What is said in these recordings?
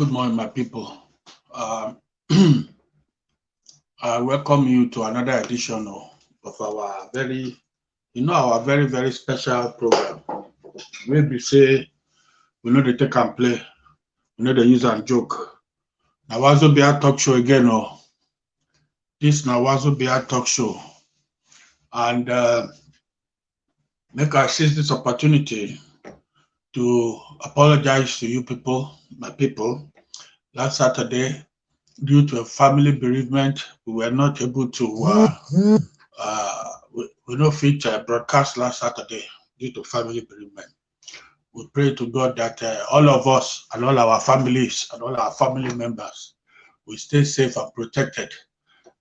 Good morning, my people. I welcome you to another edition of our very special program. Where we say we know they take and play, we know they use and joke. Now WAZOBIA talk show again. This now WAZOBIA talk show, and make I seize this opportunity to apologize to you people, my people. Last Saturday, due to a family bereavement, we were not able to we no feature broadcast last Saturday due to family bereavement. We pray to God that all of us and all our families and all our family members will stay safe and protected,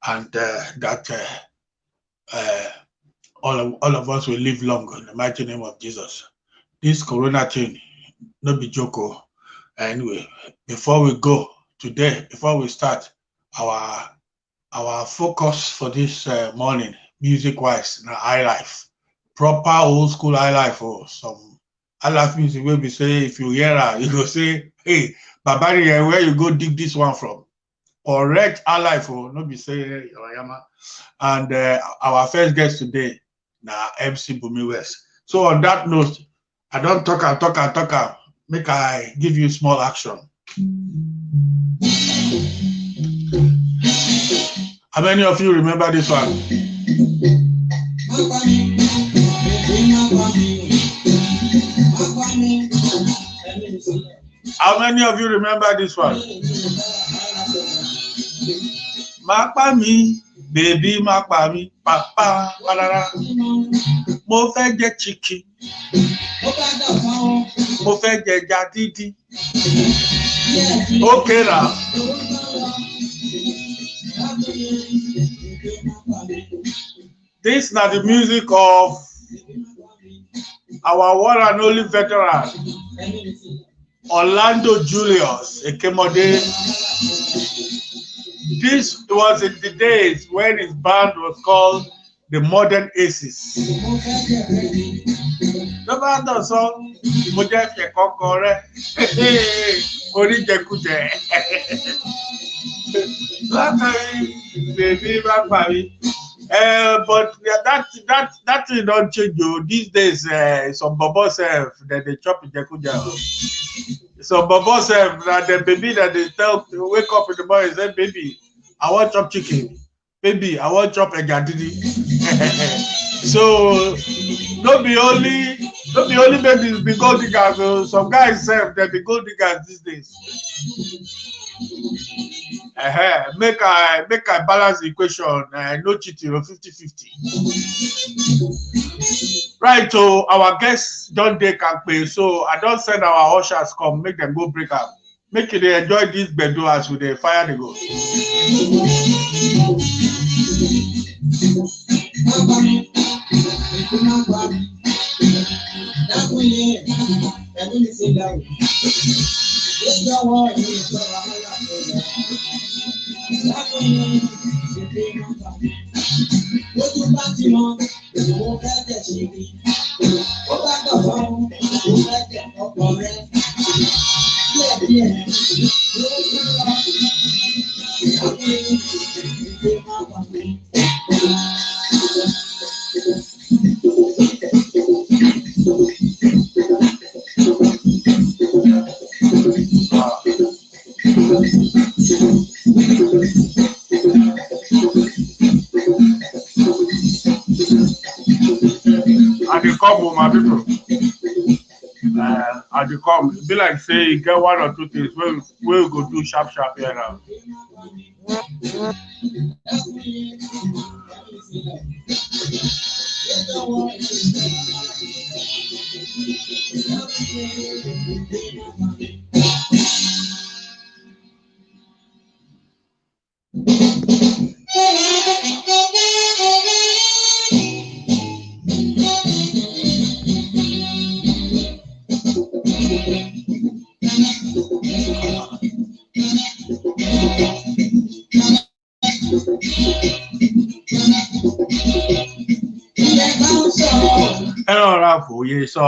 and that all of us will live long in the mighty name of Jesus. This corona thing, no be joke. Anyway, before we go today, before we start, our focus for this morning, music-wise, na high life, proper old school high life, or some high life music where we say, if you hear her, you go say, hey, Babari, where you go dig this one from? Correct high life, or not be say, and our first guest today, na MC Bunmi West. So on that note, I don't talk. Make I give you small action. How many of you remember this one? How many of you remember this one? Makpami, baby makpami, papa, parara. Mo fẹ́ jẹ chicken. Mo fẹ́ jẹ ẹja dídín. Okay now. This is not the music of our one and only veteran, Orlando Julius Ekemode. This was in the days when his band was called the Modern Aces. The band of song, Moja Fekokore, Orijekuje. Baby, but that thing don't change you. These days, some bubble self that they chop in Jakuja. Some bubble self that the baby that they tell to wake up in the morning and say, baby, I want chop chicken. Baby, I want chop egadidi. So don't be only babies be gold diggers. So some guys say they be gold diggers these days. Make I balance the equation. No cheating, 50-50. Right, so our guests don't they can pay. So I don't send our ushers come, make them go break up. Make it they enjoy this bedroom as with the fire they go. And they come with my people. And they come. Be like say you get one or two things where we go do sharp here now. Fòye sọ.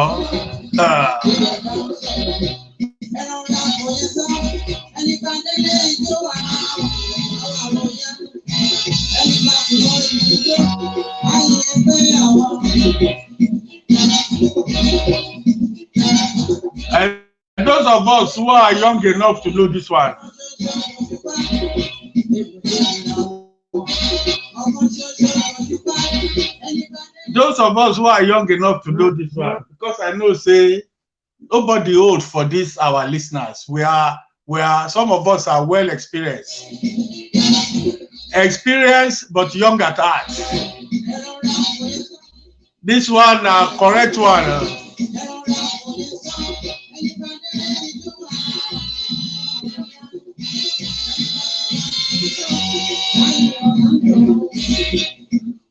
And those of us who are young enough to know this one, those of us who are young enough to know this one, because I know, say, nobody old for this, our listeners. We are, some of us are well experienced. Experienced, but young at heart. This one, correct one.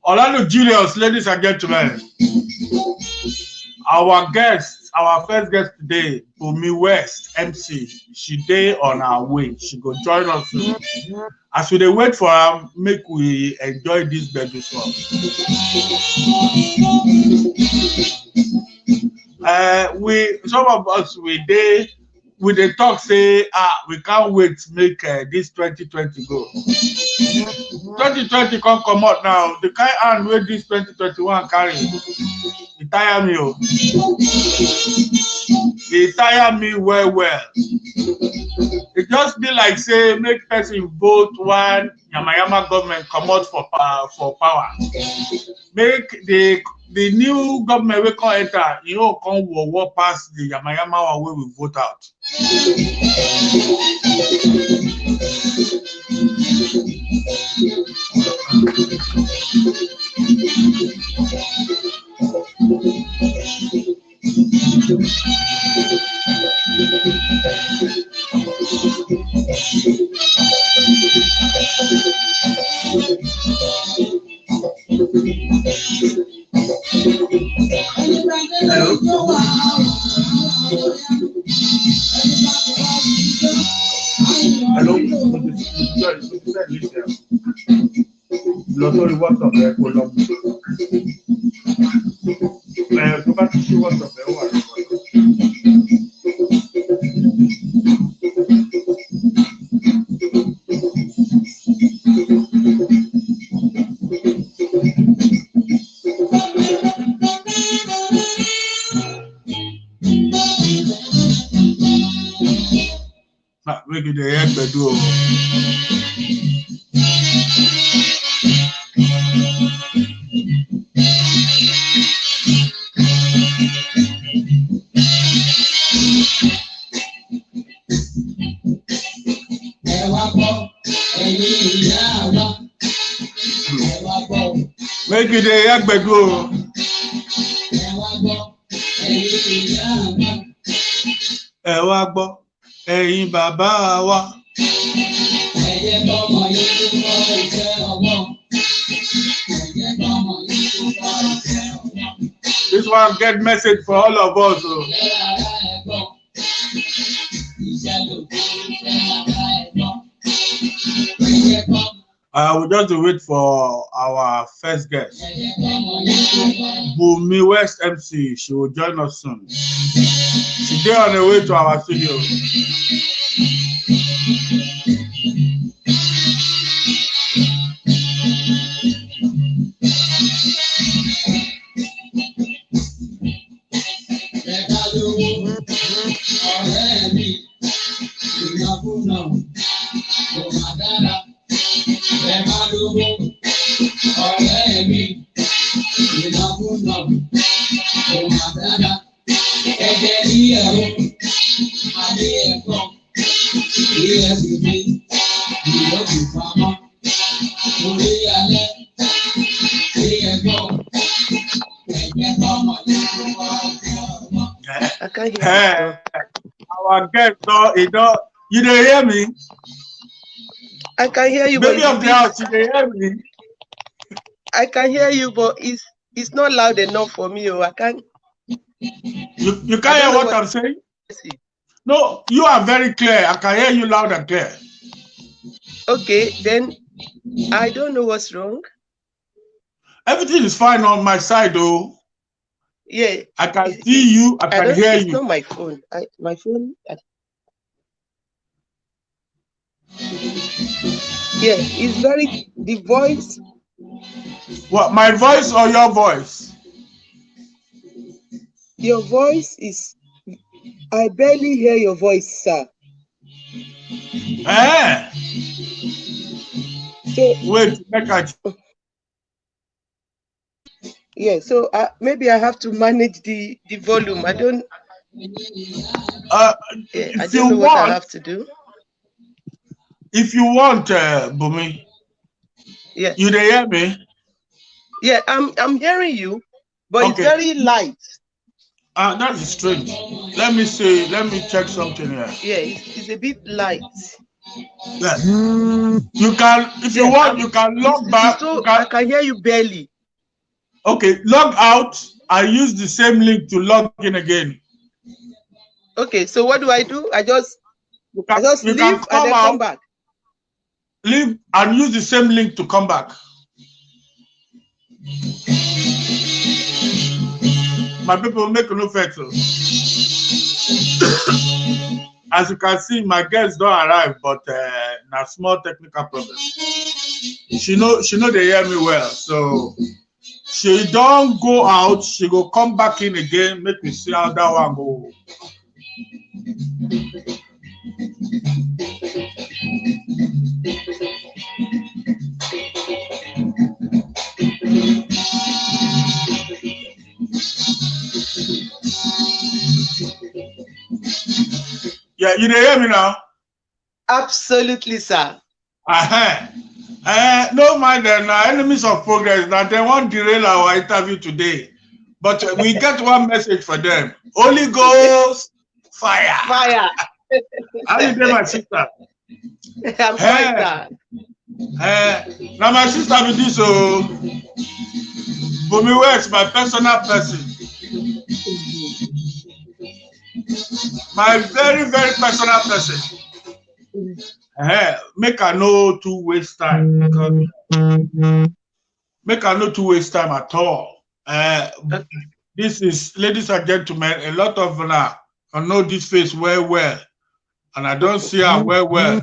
Orlando Julius, ladies and gentlemen, our guest, our first guest today, Bunmi West MC. She day on our way. She go join us soon. As we dey wait for her, make we enjoy this bedroom song. Some of us we dey talk say we can't wait to make this 2020 go. 2020 come out now. The kind hand wey this 2021 carry, it tire me. It tire me well. It just be like say make person vote one Yamayama government come out for power. Make the new government we can enter, come war past the Yamayama one where we vote out. Hello. Make it the head bedroom. Make it the head bedroom. Ẹ̀yin bàbá wa. This one get message for all of us. I will just wait for our first guest, Bunmi West MC. She will join us soon. She's there on the way to our studio. I can't hear our guest, you don't hear me? I can hear you, Baby of the house, you don't hear me? I can hear you, but it's not loud enough for me. I can't. You can't hear what I'm saying? No, you are very clear. I can hear you loud and clear. Okay, then I don't know what's wrong. Everything is fine on my side, though. Yeah. I can see you. I can hear you. It's not my phone. My phone. Yeah, it's very the voice. What, my voice or your voice? Your voice is, I barely hear your voice, sir. Eh? So Wait, make I. yeah, so maybe I have to manage the volume. I don't If know you what I want, have to do. Bunmi, Yeah. you dey hear me? Yeah, I'm hearing you, but it's Okay. very light. That is strange. Let me see. Let me check something here. Yeah, it's a bit light. Yeah. You can, if you want, you can log back. So I can hear you barely. Okay, log out. I use the same link to log in again. Okay, so what do? I just leave and then come back. Leave and use the same link to come back. My people make no vex. As you can see, my guests don't arrive, but na small technical problem. She know they hear me well, so she don't go out. She go come back in again. Make me see how that one go. Yeah, you hear me now? Absolutely, sir. No mind them now. Enemies of progress. Now they won't derail our interview today. But we get one message for them. Holy Ghost fire. Fire. How you doing, my sister? I'm fine, sir. Now my sister with this, so Bunmi West, my personal person. My very, very personal person. Make I no too waste time. Make I no too waste time at all. This is, ladies and gentlemen, a lot of I know this face well, and I don't see her well.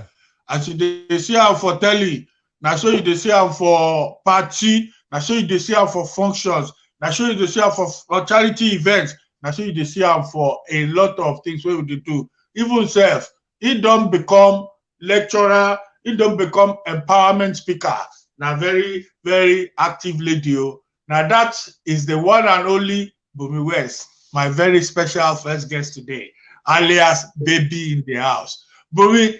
As you see her for telly, now so you see her for party, now so you see her for functions, now so you see her for charity events, now so you see her for a lot of things where we do. Even self, he don't become lecturer, he don't become empowerment speaker. Now very, very active lady. Now that is the one and only Bunmi West, my very special first guest today, alias Baby in the House. Bunmi,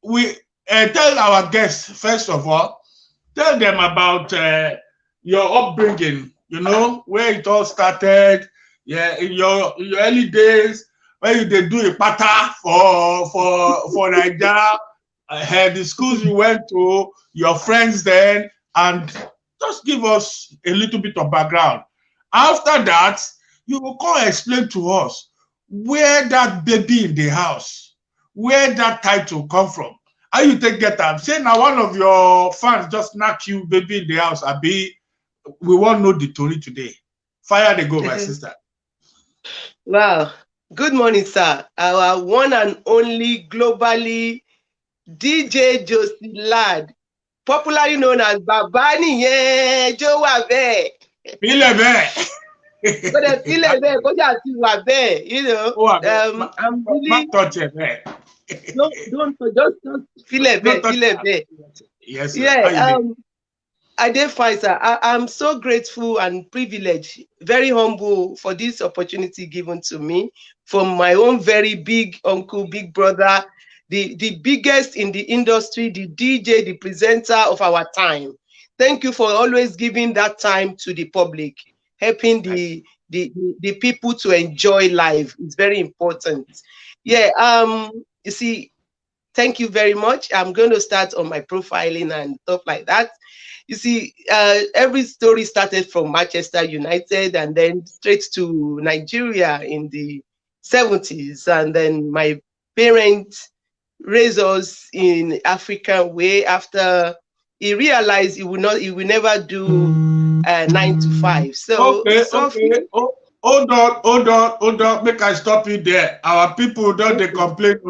we tell our guests, first of all, tell them about your upbringing, where it all started, in your early days, where you did do a pata for Nigeria, the schools you went to, your friends then, and just give us a little bit of background. After that, you will come explain to us where that Baby in the House, where that title come from. How you take get am? Say now one of your fans just knock you Baby in the House. Abi, we won't know the story today. Fire the go, my sister. Wow. Good morning, sir. Our one and only globally DJ Jossy lad, popularly known as Baba Niyen Jowabe. I'm really touch it, don't just feel it. Yes, yeah. I did fine, sir. I'm so grateful and privileged, very humble for this opportunity given to me from my own very big uncle, big brother, the biggest in the industry, the DJ, the presenter of our time. Thank you for always giving that time to the public, helping the people to enjoy life. It's very important. Yeah. You see, thank you very much. I'm going to start on my profiling and stuff like that. You see, every story started from Manchester United and then straight to Nigeria in the 70s. And then my parents raised us in African way after he realized he will never do 9 to 5. So okay. Hold on. Make I stop you there. Our people don't they complain.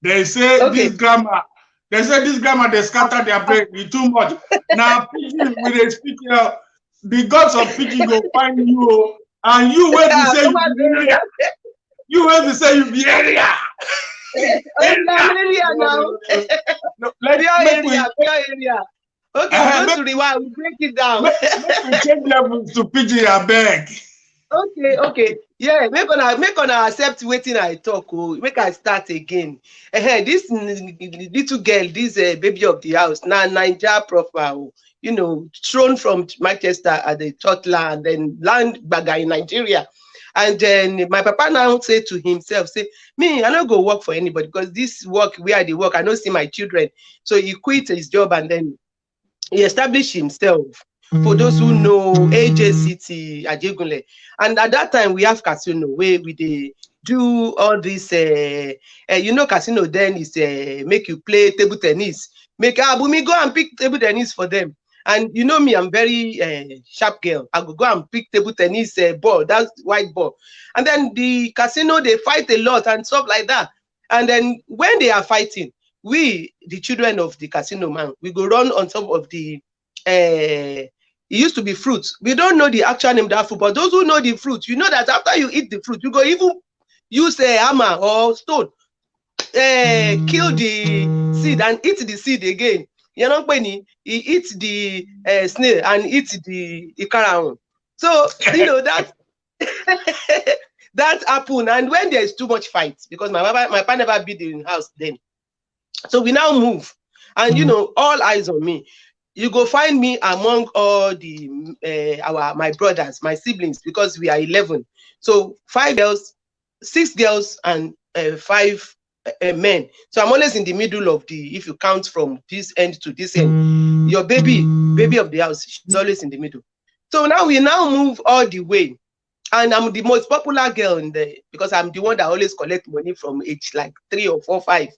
They say this grammar. They say this grammar, they scatter their brain too much. Now, pidgin, when they speak, the gods of pidgin go find you. And you wait to say you be area. You wait to say you be area. Area now. Pure area. Okay, we go to rewind. We break it down. We change levels to PG, I beg. Okay. Yeah, make una accept waiting I talk. Oh, make I start again. This little girl, this baby of the house, now Niger profile, thrown from Manchester at the toddler and then land bagger in Nigeria. And then my papa now say to himself, say, me, I don't go work for anybody because this work, where they work, I don't see my children. So he quit his job and then he established himself. For those who know AJCT Ajegunle, and at that time we have casino where we do all this. Casino then is make you play table tennis. Make Bunmi go and pick table tennis for them. And you know me, I'm very sharp girl. I go and pick table tennis ball, that's white ball. And then the casino they fight a lot and stuff like that. And then when they are fighting, we, the children of the casino man, we go run on top of the. It used to be fruits. We don't know the actual name of that fruit, but those who know the fruit, you know that after you eat the fruit, you go even use a hammer or stone, kill the seed and eat the seed again. You know, when he eats the snail and eats the ikara. So you know that that happen. And when there is too much fight, because my papa never built in house then, so we now move, and all eyes on me. You go find me among all the my brothers, my siblings, because we are 11. So 5 girls, 6 girls, and 5 men. So I'm always in the middle of the. If you count from this end to this end, your baby of the house, she's always in the middle. So now we move all the way, and I'm the most popular girl because I'm the one that always collect money from age like 3 or 4, 5.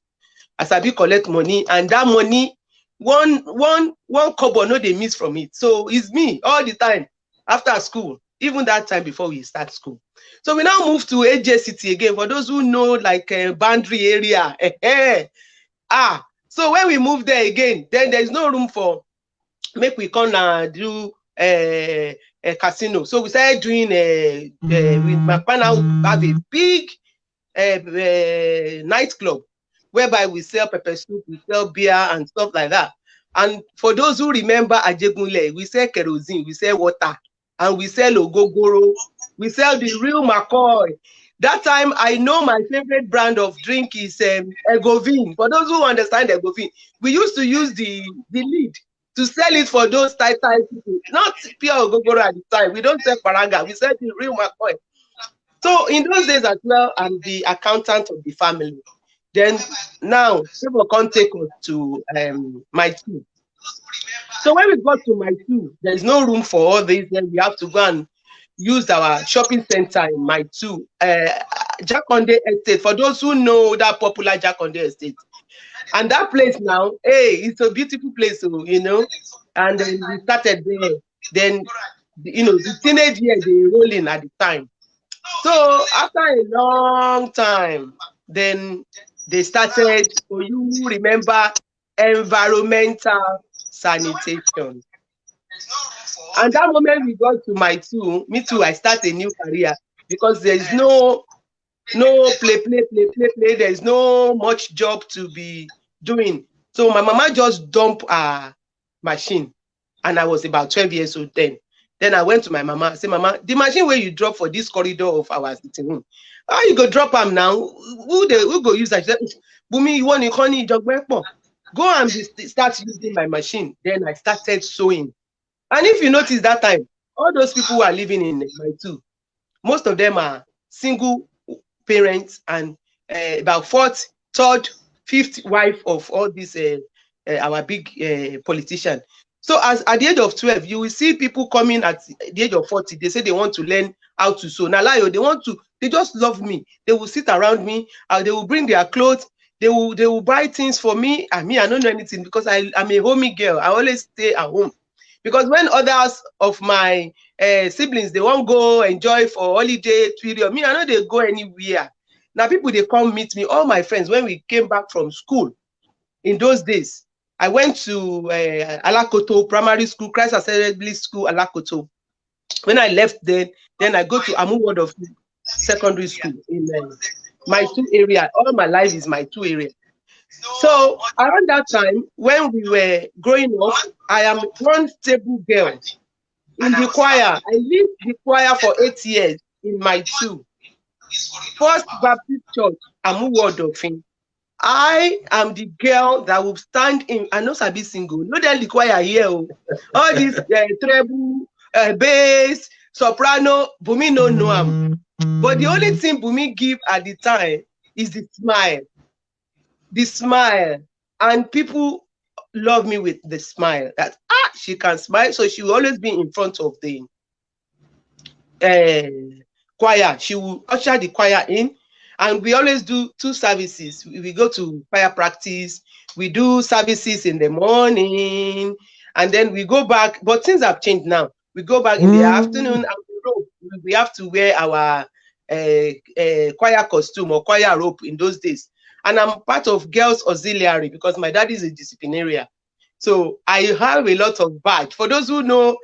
As I be collect money, and that money. One kobo no they miss from it. So it's me all the time after school, even that time before we start school. So we now move to AJCT again. For those who know, like boundary area. So when we move there again, then there's no room for make we come and do a casino. So we started doing with my partner have a big nightclub, whereby we sell pepper soup, we sell beer and stuff like that. And for those who remember Ajegunle, we sell kerosene, we sell water, and we sell ogogoro, we sell the real McCoy. That time, I know my favorite brand of drink is Egovin. For those who understand Egovin, we used to use the lead to sell it for those tight people. Not pure ogogoro at the time. We don't sell Paraga, we sell the real McCoy. So in those days as well, I'm the accountant of the family. Then now people can't take us to my 2. So when we got to my 2, there's no room for all this. Then we have to go and use our shopping center in my 2. Jakonde Estate. For those who know that popular Jakonde Estate, and that place now, it's a beautiful place, And then we started there. Then the teenage years they rolling at the time. So after a long time, then they started, for you who remember, environmental sanitation. And that moment we got to my 2, me too, I start a new career because there's no play. There's no much job to be doing. So my mama just dumped her machine, and I was about 12 years old then. Then I went to my mama, I said, Mama, the machine where you drop for this corridor of our sitting room, how you go drop them now? Who go use that? Bunmi, you want to go and start using my machine. Then I started sewing. And if you notice that time, all those people who are living in my 2, most of them are single parents and about 4th, 3rd, 5th wife of all these our big politician. So at the age of 12, you will see people coming at the age of 40. They say they want to learn how to sew. Now, they just love me. They will sit around me. They will bring their clothes. They will buy things for me. I don't know anything because I'm a homey girl. I always stay at home. Because when others of my siblings, they won't go enjoy for holiday period, I know they go anywhere. Now people, they come meet me. All my friends, when we came back from school in those days, I went to Alakoto Primary School, Christ Assembly School, Alakoto. When I left then I go to Amu of secondary school in my 2 area. All my life is my 2 area. So around that time, when we were growing up, I am one stable girl in the choir. I lived the choir for 8 years in my 2. First Baptist Church, Amuwodofin. I am the girl that will stand in. I know Sabi single. No, then the choir here. All these treble, bass, soprano. Bunmi no know am. But the only thing Bunmi give at the time is the smile. The smile. And people love me with the smile. That she can smile, so she will always be in front of the choir. She will usher the choir in, and we always do 2 services. We go to choir practice, we do services in the morning, and then we go back. But things have changed now. We go back in the afternoon, and we have to wear our choir costume or choir robe in those days. And I'm part of girls auxiliary because my dad is a disciplinarian. So I have a lot of badge. For those who know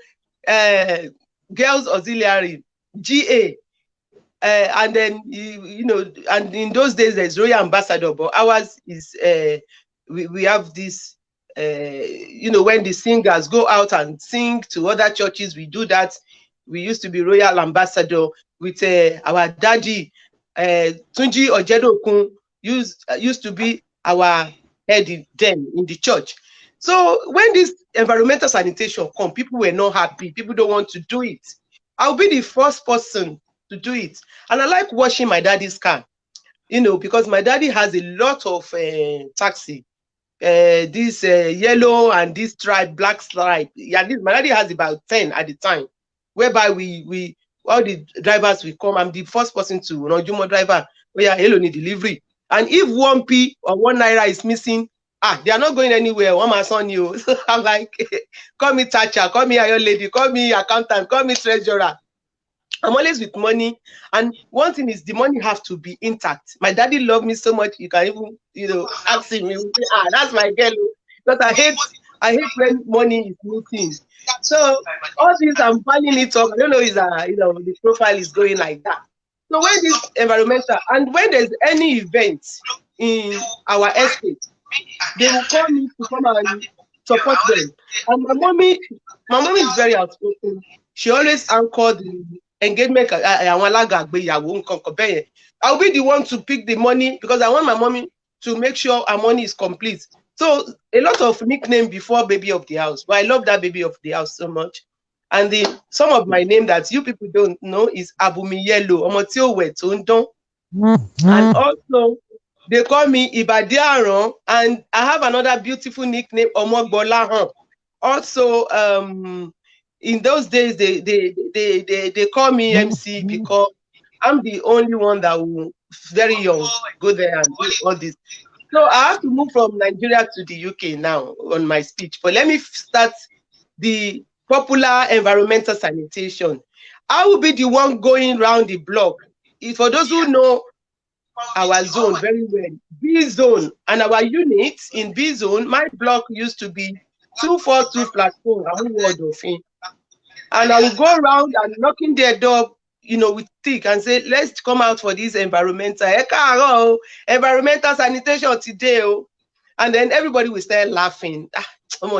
girls auxiliary, GA, and then you know, and in those days there's royal ambassador, but ours is we have this you know, when the singers go out and sing to other churches, we do that. We used to be royal ambassador with our daddy Tunji Ojedokun used to be our head then in the church. So when this environmental sanitation come, people were not happy. People don't want to do it. I'll be the first person to do it. And I like washing my daddy's car, you know, because my daddy has a lot of taxi. This yellow and this stripe, black stripe. Yeah, my daddy has about 10 at the time, whereby we all the drivers will come. I'm the first person to run Jumo driver. We are hello need delivery. And if 1p or 1 naira is missing, they are not going anywhere. One man on you. So I'm like, call me Tacha, call me Iron Lady, call me accountant, call me treasurer. I'm always with money. And one thing is the money have to be intact. My daddy loved me so much, you can even, you know, ask him, that's my girl. Because I hate when money is missing. So all this I'm piling it up. I don't know, you know, the profile is going like that. So when this environmental, and when there's any event in our estate, they will call me to come and support them. And my mommy is very outspoken. She always anchored the engagement. I'll be the one to pick the money because I want my mommy to make sure our money is complete. So a lot of nickname before baby of the house, but I love that baby of the house so much. And some of my name that you people don't know is Abumi Yellow, Omotio Wetondon. And also they call me Ibadiaron, and I have another beautiful nickname, Omogbolahan. Also, in those days they call me MC because I'm the only one that will very young go there and do all this. So I have to move from Nigeria to the UK now on my speech. But let me start the popular environmental sanitation. I will be the one going around the block. For those who know our zone very well, B zone, and our units in B zone, my block used to be 242 platform, and I will go around and knocking their door, you know, with stick and say, let's come out for this environmental sanitation today. And then everybody will start laughing. And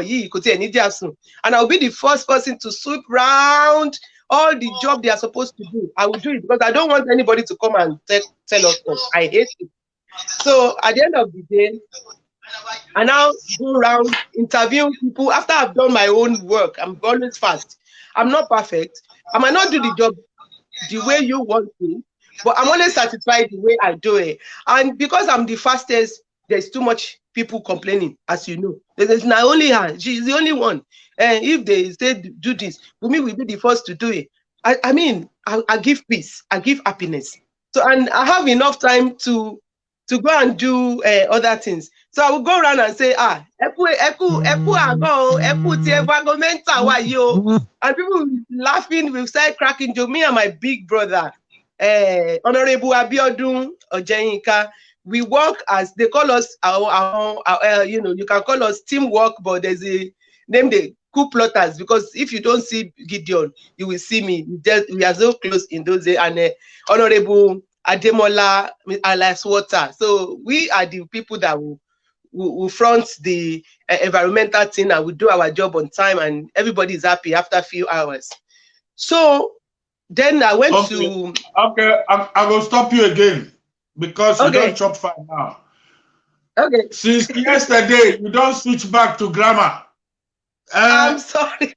I'll be the first person to sweep round all the job they are supposed to do. I will do it because I don't want anybody to come and tell us off. I hate it. So at the end of the day, I now go around interviewing people. After I've done my own work, I'm always fast. I'm not perfect. I might not do the job the way you want to, but I'm always satisfied the way I do it. And because I'm the fastest, there's too much people complaining, as you know. There's not only her, she's the only one. And if they say do this, Bunmi will be the first to do it. I mean, I give peace, I give happiness. So, and I have enough time to go and do other things. So I will go around and say, and people will be laughing, will start cracking joke. Me and my big brother, Honorable Abiodun Ojenyinka, we work as they call us our you know, you can call us teamwork, but there's a name they coup plotters, because if you don't see Gideon, you will see me. We are so close in those days. And Honorable Ademola alias Water. So we are the people that will front the environmental thing, and we do our job on time, and everybody is happy after a few hours. So then I went to. Okay, I will stop you again because you don't chop fire now. Okay. Since yesterday, you don't switch back to grammar. I'm sorry.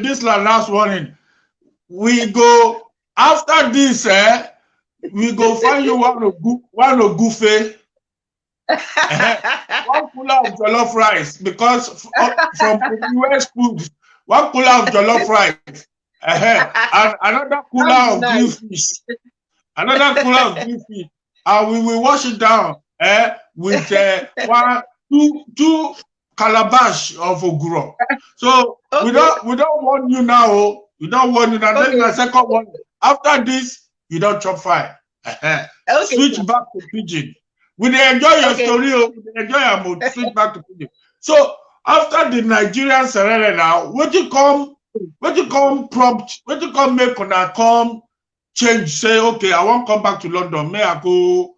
This last warning. We go after this. We go find you one of goofy. One cooler of jollof rice, because from US food, one cooler of jollof rice, and another cooler of green fish, another cooler of green fish, and we will wash it down with two calabash of oguro. So we don't want you now. We don't want you now. Then the second one. After this, you don't chop fire. Switch back to pidgin. We enjoy your story. We enjoy your mood. Switch back to pidgin. So after the Nigerian surrender now, what you come prompt, what you come make una come change, say, okay, I won't come back to London. May I go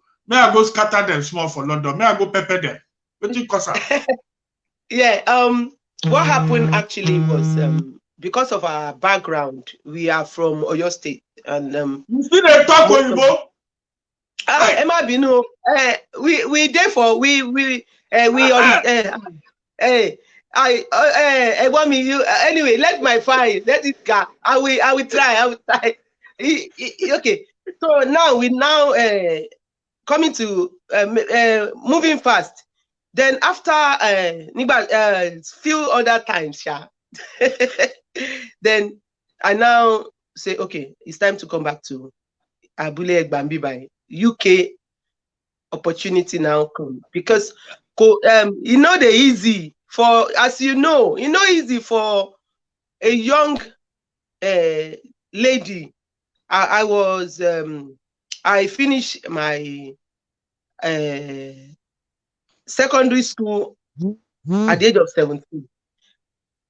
scatter them small for London. May I go pepper them. What you cause? Yeah, what happened actually was because of our background, we are from Oyo State, and you still dey talk Oyibo? Emma Binu, we therefore we want me you anyway. Let my file, let it go. I will try. Okay, so now we coming to moving fast. Then after few other times, then I now say, okay, it's time to come back to Abule Egbambi by UK. Opportunity now come, because the easy for, as easy for a young lady. I finished my secondary school at the age of 17.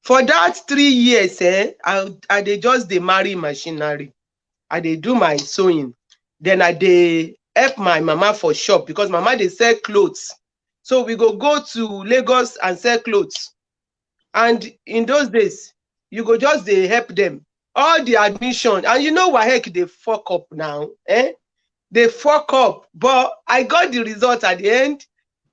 For that 3 years, I dey just dey marry machinery. I dey do my sewing. Then I dey help my mama for shop, because mama dey sell clothes. So we go to Lagos and sell clothes. And in those days, you go just dey help them. All the admission, and WAEC dey fuck up now. They fuck up. But I got the result at the end.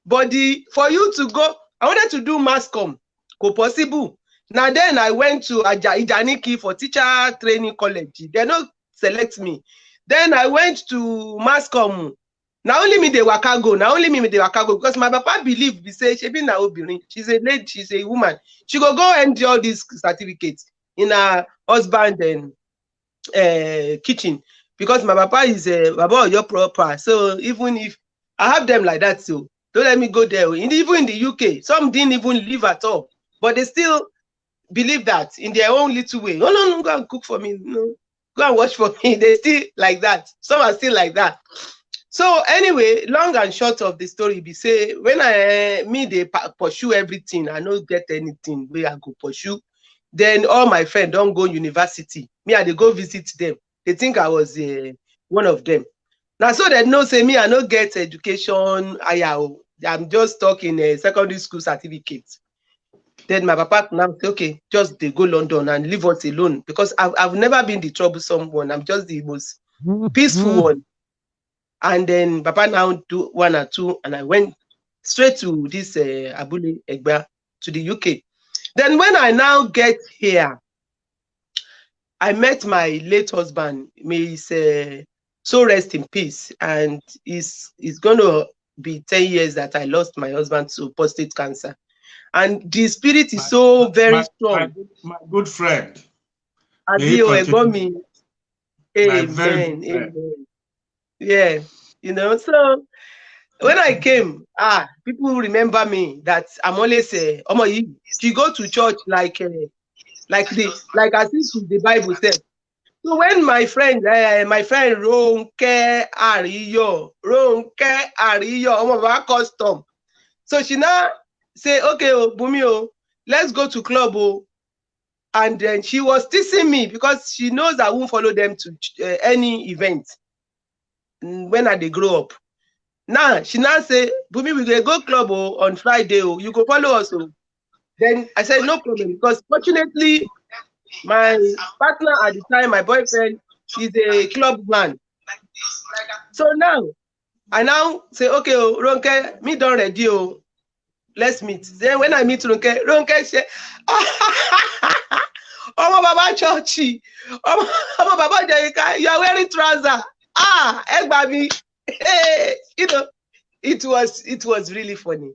But for you to go, I wanted to do mass comm. Go possible. Now then I went to Ijaniki for teacher training college. They don't select me. Then I went to mass comm. Now only me they waka go. Because my papa believe we say she be na obìnrin. She's a lady, she's a woman. She go endure all these certificates in her husband and kitchen. Because my papa is Baba your proper. So even if I have them like that, so don't let me go there. Even in the UK, some didn't even live at all, but they still believe that in their own little way. Oh no, go and cook for me. No, go and watch for me. They still like that. Some are still like that. So anyway, long and short of the story, be say when they pursue everything, I don't get anything where I go pursue. Then all my friends don't go university. Me, I they go visit them. They think I was one of them. Now, so they know say me, I don't get education. I'm just talking a secondary school certificate. Then my papa now say, okay, just they go London and leave us alone, because I've never been the troublesome one. I'm just the most peaceful one. And then papa now do 1 or 2, and I went straight to this Abule Egba to the UK. Then when I now get here, I met my late husband. May he so rest in peace. And it's going to be 10 years that I lost my husband to prostate cancer. And the spirit is very strong. My good friend. Adio Egomi. Amen. Amen. Yeah. So when I came, people remember me that I'm always she go to church like as if the Bible said. So when my friend Ronke Ariyo, Omo Baba custom. So she now say, okay, Bunmi, let's go to club. And then she was teasing me because she knows I won't follow them to any event when they grow up. Now, she now say, Bunmi, we will go club on Friday. You go follow us. Then I said, no problem. Because fortunately, my partner at the time, my boyfriend, is a club man. So now, I now say, okay, Ronke, me done ready. Let's meet. Then when I meet Ronke say, Omo Baba Churchy, Omo Baba Jerika, you are wearing trousers. Baby. Hey, it was really funny.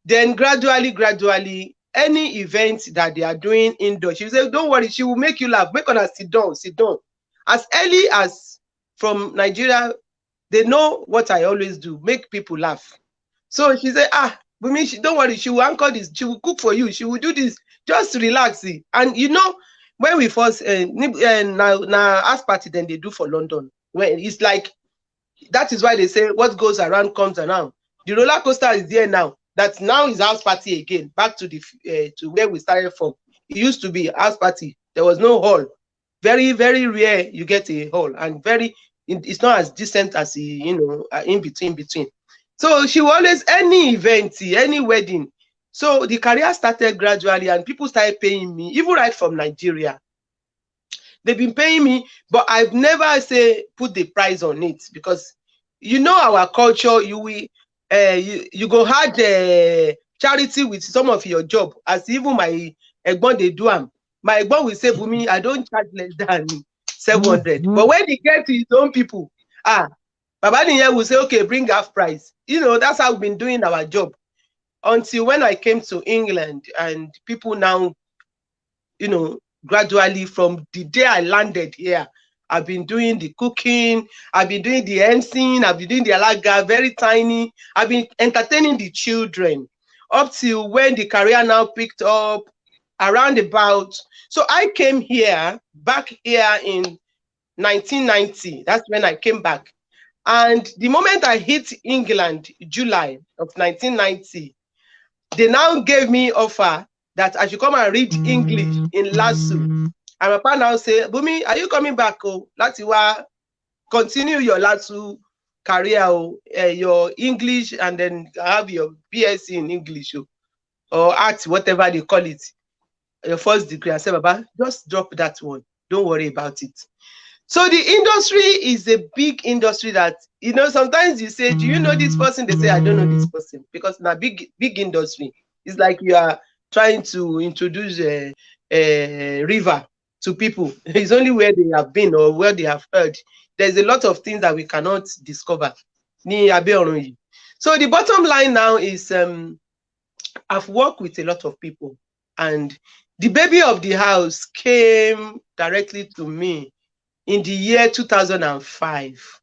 Then gradually, any event that they are doing indoors, she will say, don't worry, she will make you laugh. Make her sit down. As early as from Nigeria, they know what I always do, make people laugh. So she said, Bunmi, don't worry, she will anchor this, she will cook for you, she will do this, just relax. And when we first now house party, then they do for London. When it's like, that is why they say what goes around comes around. The roller coaster is there now. That now is house party again, back to the to where we started from. It used to be house party. There was no hall. Very, very rare you get a hall, and it's not as decent as in between. So she will always, any event, any wedding. So the career started gradually, and people started paying me, even right from Nigeria. They've been paying me, but I've never put the price on it, because our culture, you go hard charity with some of your job, as even my egbon they do am. My egbon will say, Bunmi, I don't charge less than 700. But when he gets to his own people, Baba Niye will say, okay, bring half price. That's how we've been doing our job until when I came to England, and people now, gradually from the day I landed here, I've been doing the cooking, I've been doing the emceeing, I've been doing the alaga, very tiny. I've been entertaining the children up till when the career now picked up around about. So I came back here in 1990. That's when I came back. And the moment I hit England, July of 1990, they now gave me offer that I should come and read English in LASU. And my partner now say, Bunmi, are you coming back? Latiwa, continue your LASU career, your English, and then have your BSc in English, or art, whatever they call it, your first degree. I said, Baba, just drop that one. Don't worry about it. So the industry is a big industry that, sometimes you say, do you know this person? They say, I don't know this person, because in a big industry, it's like you are trying to introduce a river to people. It's only where they have been or where they have heard. There's a lot of things that we cannot discover. So the bottom line now is I've worked with a lot of people, and the baby of the house came directly to me in the year 2005.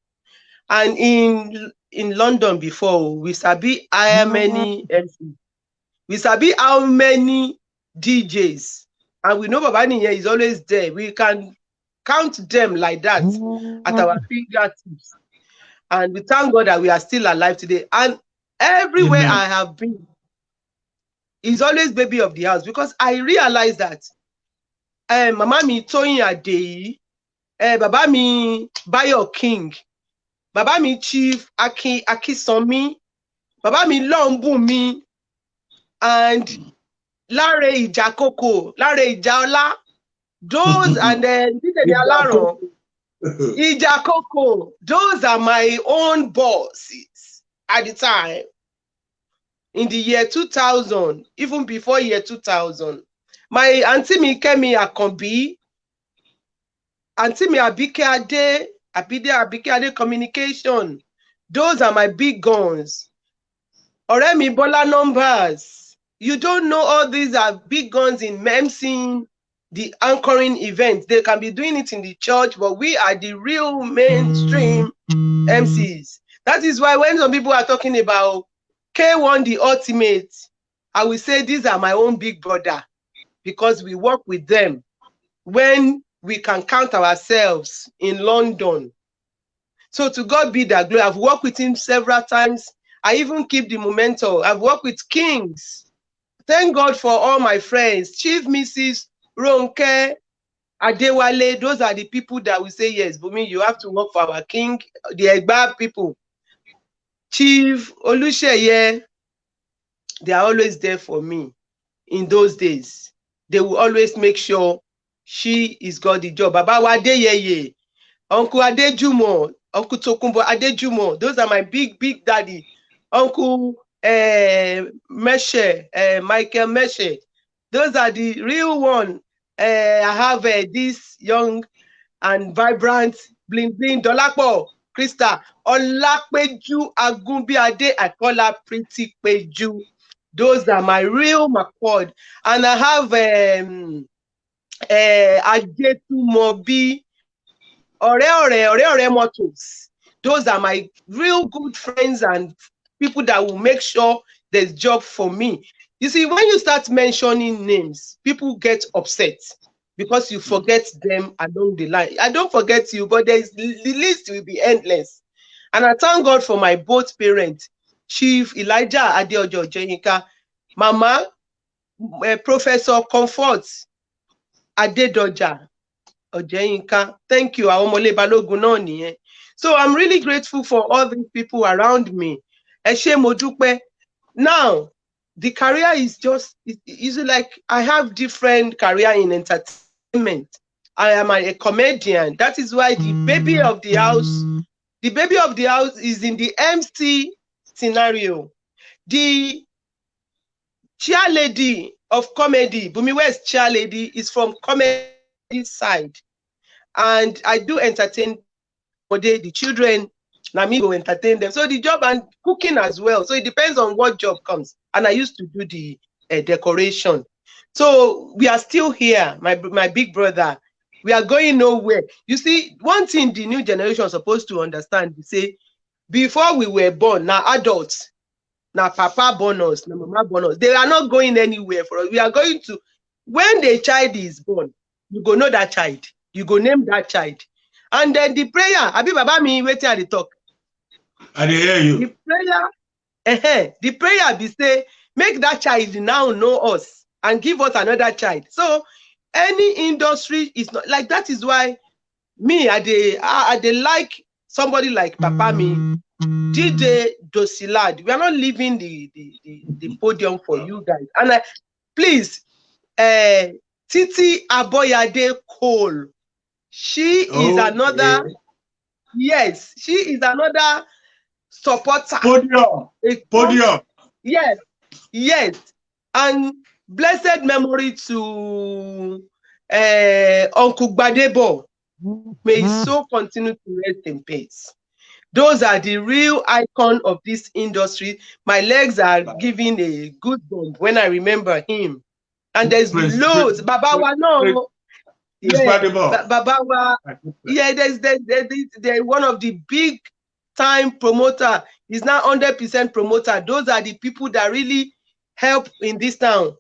And in London before, we sabi how many MCs, we sabi how many DJs, and we know Baba Niye is always there. We can count them like that at our fingertips. And we thank God that we are still alive today. And everywhere I have been, is always baby of the house, because I realized that Mama mi Toyin Adeyi, Baba mi Bayo King, Baba mi Chief Akisanmi, Baba mi Bunmi, and Lare Ijakoko, Lare Ijaola, those, and then Ijakoko, those are my own bosses at the time. In the year 2000, even before year 2000, my auntie mi Kemi Akonbi, auntie mi Abike Ade Communication, those are my big guns. Oremi Bola Numbers, you don't know all these are big guns in emceeing the anchoring events. They can be doing it in the church, but we are the real mainstream MCs. That is why when some people are talking about K1 the ultimate, I will say these are my own big brother, because we work with them when we can count ourselves in London. So to God be the glory. I've worked with him several times. I even keep the momentum. I've worked with kings. Thank God for all my friends. Chief Mrs. Ronke, Adewale, those are the people that will say, yes, Bunmi, you have to work for our king, the Egba people. Chief Olusheye, they are always there for me in those days. They will always make sure she is got the job. Baba Wadeyeye, Uncle Adejumo, Uncle Tokumbo Adejumo, those are my big daddy. Uncle Meshe, Michael Meshe, those are the real one. I have this young and vibrant bling bling Dolapo, Krista, Olapeju Agunbiade, I call her Pretty Peju. Those are my real McCord. And I have Ajetumobi, Ore Motors. Those are my real good friends and people that will make sure there's job for me. You see, when you start mentioning names, people get upset because you forget them along the line. I don't forget you, but the list will be endless. And I thank God for my both parents, Chief Elijah Adeojo Jenika, Mama, Professor Comfort Adedoja Ojeyinka. Thank you. So I'm really grateful for all these people around me. Now, the career is just, it's like I have different career in entertainment. I am a comedian. That is why the baby of the house is in the MC scenario. The chairlady of comedy, Bunmi West chairlady, is from comedy side. And I do entertain the children, and me go entertain them. So the job and cooking as well. So it depends on what job comes. And I used to do the decoration. So we are still here, my big brother. We are going nowhere. You see, one thing the new generation is supposed to understand, we say, before we were born, now adults, now papa bonus, now mama bonus, they are not going anywhere for us. We are going to, when the child is born, you go know that child. You go name that child. And then the prayer, Abi Baba mi wait till the talk. I hear you. The prayer be say, make that child now know us and give us another child. So any industry is not like that. Is why me I like somebody like Papa mi, DJ Dosilad. We are not leaving the podium for you guys. And please, Titi Aboyade Cole. She is another. Yes, she is another supporter. Podium. Yes. And blessed memory to Uncle Gbadebo. May his soul continue to rest in peace. Those are the real icon of this industry. My legs are giving a good bump when I remember him. And there's loads. Babawa no. Babawa. Yeah, there's one of the big time promoter. He's now 100% promoter. Those are the people that really help in this town.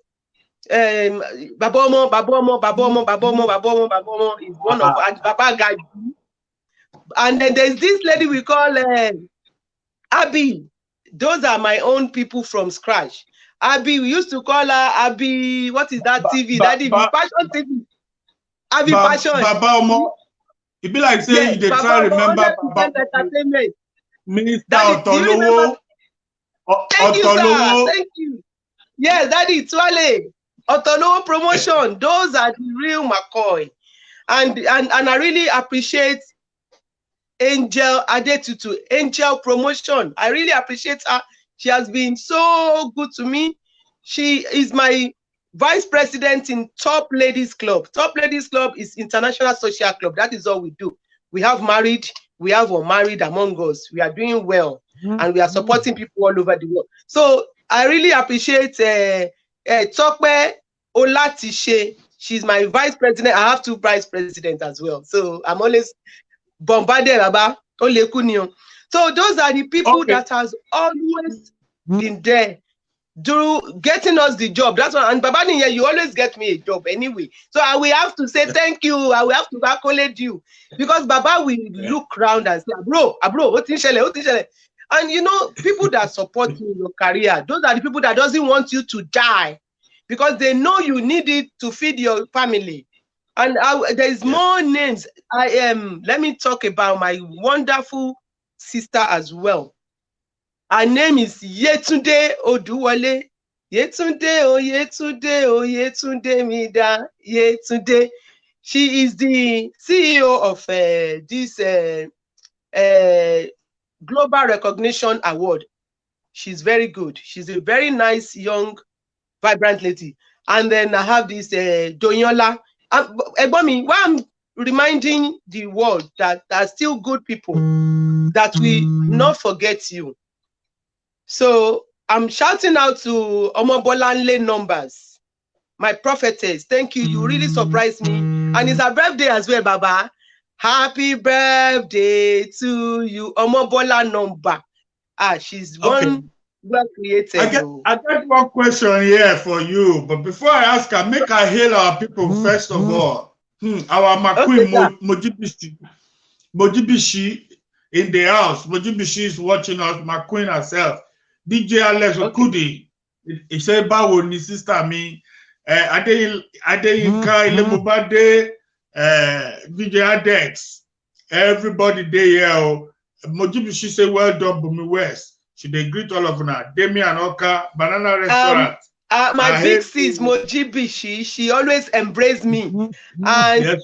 Babomo is one of Baba Gaji. And then there's this lady we call Abby. Those are my own people from scratch. Abby, we used to call her Abby. What is that TV? Daddy, Passion TV. Abby Passion. Babomo. It be like saying they try to remember entertainment. Minister Otolowo. Thank you, sir. Thank you. Yes, Daddy Twale. Otolowo promotion. Those are the real McCoy. And I really appreciate Angel Adetutu, Angel Promotion. I really appreciate her. She has been so good to me. She is my vice president in Top Ladies Club. Top Ladies Club is international social club. That is all we do. We have married, we have unmarried among us. We are doing well, and we are supporting people all over the world. So I really appreciate Tokpe Olatishe. She's my vice president. I have two vice presidents as well. So I'm always bombarded about Olekunio. So those are the people that has always been there. getting us the job. That's why, and Baba Niye, you always get me a job anyway. So I will have to say thank you. I will have to accolade you, because Baba will look around and say, bro, what in shele. And you know, people that support you in your career, those are the people that doesn't want you to die, because they know you need it to feed your family. And there is more names. Let me talk about my wonderful sister as well. Her name is Yetunde Oduwole. Yetunde, oh Yetunde, oh Yetunde Mida, Yetunde. She is the CEO of this Global Recognition Award. She's very good. She's a very nice, young, vibrant lady. And then I have this Donyola. Bunmi, why I'm reminding the world that there are still good people, that we not forget you. So I'm shouting out to Omobolanle Numbers, my prophetess. Thank you. You really surprised me. And it's her birthday as well, Baba. Happy birthday to you, Omobola Number. She's one well created. I got one question here for you, but before I ask her, make her hail our people first of all. Our Maqueen Mojibishi in the house. Mojibishi is watching us. Maqueen herself. DJ Alex Okudi. He said, "Bawo ni sister mi." Adeyinka Ilemobade. DJ Adex. Everybody there. Mojibishi say, "Well done, Bunmi West." She they greet all of them. Damian Oka, Banana Restaurant. My big sis Mojibishi, she always embraced me. And yes,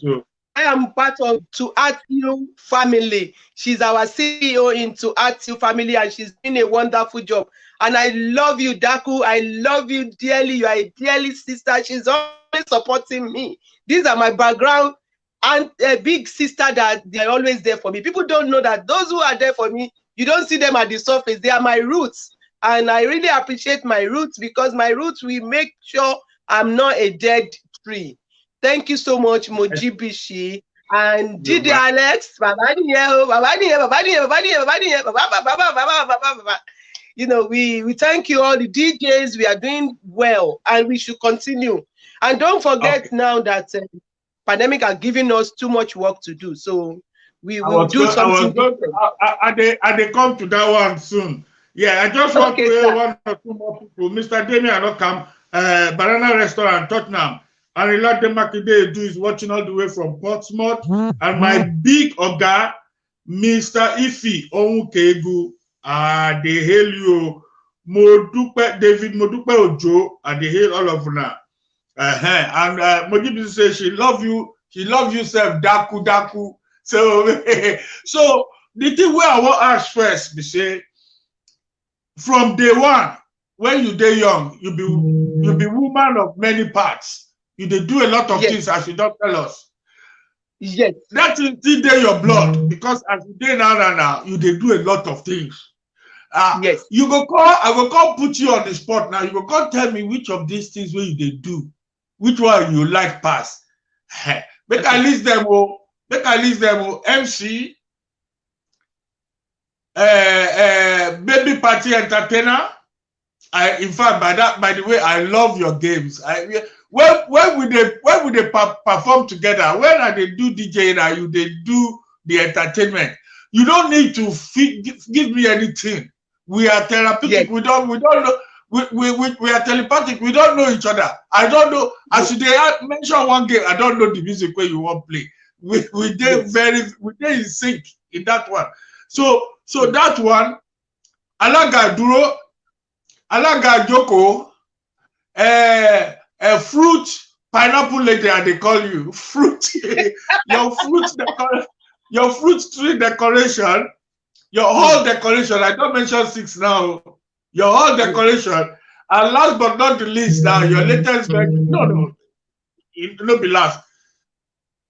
I am part of To Art You family. She's our CEO in To Art You family, and she's doing a wonderful job. And I love you, Daku. I love you dearly. You are a dearly sister. She's always supporting me. These are my background and a big sister that they're always there for me. People don't know that those who are there for me, you don't see them at the surface. They are my roots. And I really appreciate my roots, because my roots will make sure I'm not a dead tree. Thank you so much, Mojibishi. And Didi Alex, you know, we thank you all the DJs. We are doing well, and we should continue. And don't forget now that pandemic are giving us too much work to do. So we will do something. They come to that one soon. Yeah, I just want to hear one or two more people. Mr. Damian Okam, Banana Restaurant, Tottenham. And Rilade Makide is watching all the way from Portsmouth. And my big Oga, Mr. Ifi Onwukegu, they hail you. David Modupe Ojo, they hail all of them. And Mojibi says she love you self, Daku. So, so the thing where I want to ask first, be say, from day one, when you day young, you be woman of many parts. You do a lot of things as you don't tell us. Yes. That is still there your blood, because as you day now, you do a lot of things. Yes. You go call, I will call put you on the spot now. You go call tell me which of these things where you do, which one you like pass. Make I list them all. MC, baby party entertainer. In fact, by the way, I love your games. When would they perform together? When are they do DJ and they do the entertainment? You don't need to give me anything. We are therapeutic. Yes. We don't know. We are telepathic. We don't know each other. I don't know. As they mention one game, I don't know the music where you want to play. We did in sync in that one. So that one, Alaga Duro, Alaga Joko, a fruit pineapple lady, they call you fruit. your fruit tree decoration, your whole decoration. I don't mention 6 now. Your whole decoration, and last but not the least, now your latest no, it will not be last.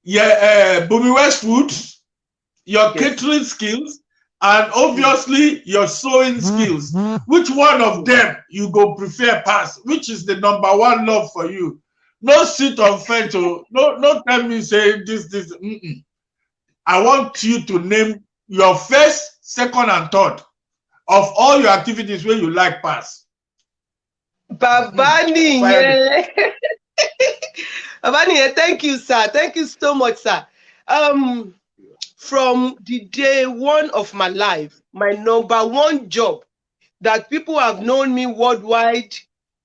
Yeah, Bunmi West food, your catering skills, and obviously your sewing skills. Which one of them you go prefer pass? Which is the #1 love for you? No sit on fence. No tell me say this. I want you to name your first, second, and third of all your activities where you like pass. Babani, Fire. yeah. Babani, yeah. Thank you, sir. Thank you so much, sir. From the day one of my life, my number one job that people have known me worldwide,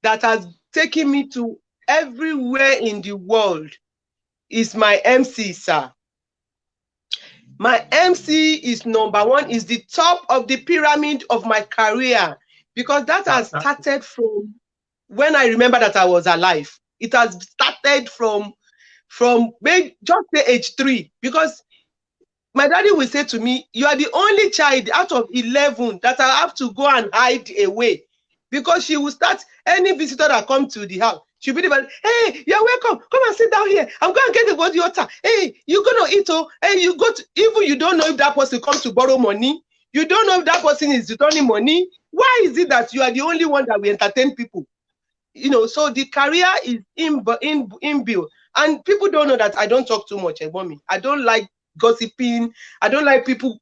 that has taken me to everywhere in the world, is my MC, sir. My MC is number one, is the top of the pyramid of my career, because that has started from when I remember that I was alive. It has started from maybe just say age 3, because my daddy will say to me, you are the only child out of 11 that I have to go and hide away, because she will start, any visitor that comes to the house, she'll be the, hey, you're welcome, come and sit down here, I'm going to get the body water, hey, you're going to eat, oh, hey, you go to, even you don't know if that person comes to borrow money, you don't know if that person is returning money. Why is it that you are the only one that will entertain people? You know, so the career is inbuilt, and people don't know that I don't talk too much about me. I don't like gossiping. I don't like people,